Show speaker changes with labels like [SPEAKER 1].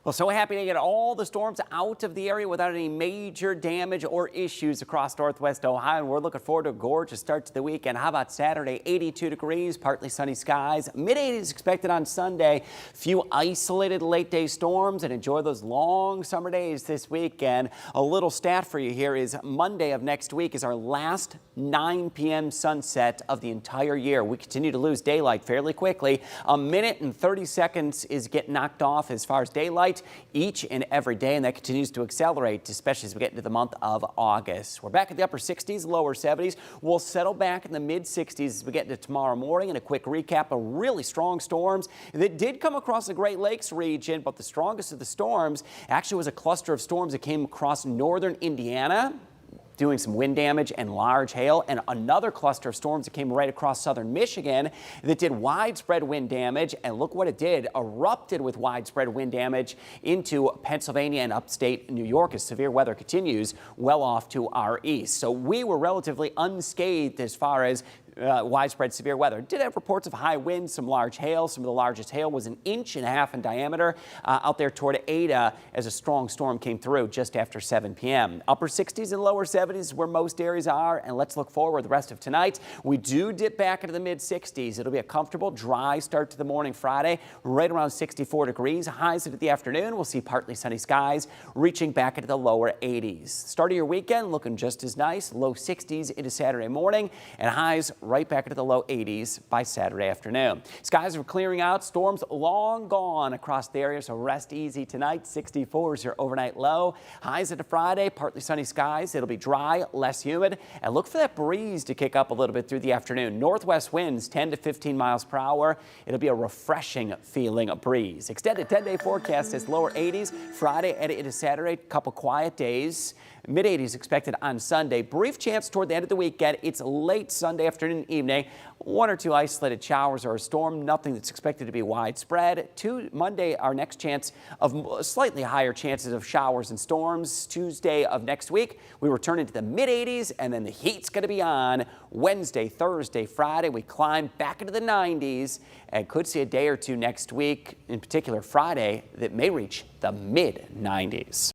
[SPEAKER 1] Well, so happy to get all the storms out of the area without any major damage or issues across northwest Ohio. And we're looking forward to a gorgeous start to the weekend. How about Saturday? 82 degrees, partly sunny skies. Mid-80s expected on Sunday. Few isolated late day storms, and enjoy those long summer days this weekend. A little stat for you here is Monday of next week is our last 9 p.m. sunset of the entire year. We continue to lose daylight fairly quickly. A minute and 30 seconds is getting knocked off as far as daylight each and every day, and that continues to accelerate, especially as we get into the month of August. We're back at the upper 60s, lower 70s. We'll settle back in the mid 60s as we get into tomorrow morning. And a quick recap of really strong storms that did come across the Great Lakes region, but the strongest of the storms actually was a cluster of storms that came across northern Indiana, doing some wind damage and large hail, and another cluster of storms that came right across southern Michigan that did widespread wind damage. And look what it did, erupted with widespread wind damage into Pennsylvania and upstate New York as severe weather continues well off to our east. So we were relatively unscathed as far as widespread severe weather. Did have reports of high winds, some large hail. Some of the largest hail was 1.5 inches in diameter out there toward Ada as a strong storm came through just after 7 p.m. Upper 60s and lower 70s where most areas are. And let's look forward the rest of tonight. We do dip back into the mid 60s. It'll be a comfortable dry start to the morning Friday, right around 64 degrees. Highs into the afternoon. We'll see partly sunny skies reaching back into the lower 80s. Start of your weekend looking just as nice. Low 60s into Saturday morning, and highs right back into the low 80s by Saturday afternoon. Skies are clearing out. Storms long gone across the area, so rest easy tonight. 64 is your overnight low. Highs into Friday, partly sunny skies. It'll be dry, less humid, and look for that breeze to kick up a little bit through the afternoon. Northwest winds 10 to 15 miles per hour. It'll be a refreshing feeling breeze. Extended 10-day forecast is lower 80s Friday and into Saturday. Couple quiet days. Mid-80s expected on Sunday. Brief chance toward the end of the weekend. It's late Sunday afternoon and evening. 1 or 2 isolated showers or a storm. Nothing that's expected to be widespread. Monday, our next chance of slightly higher chances of showers and storms. Tuesday of next week, we return into the mid-80s, and then the heat's going to be on Wednesday, Thursday, Friday. We climb back into the 90s and could see a day or two next week, in particular Friday, that may reach the mid-90s.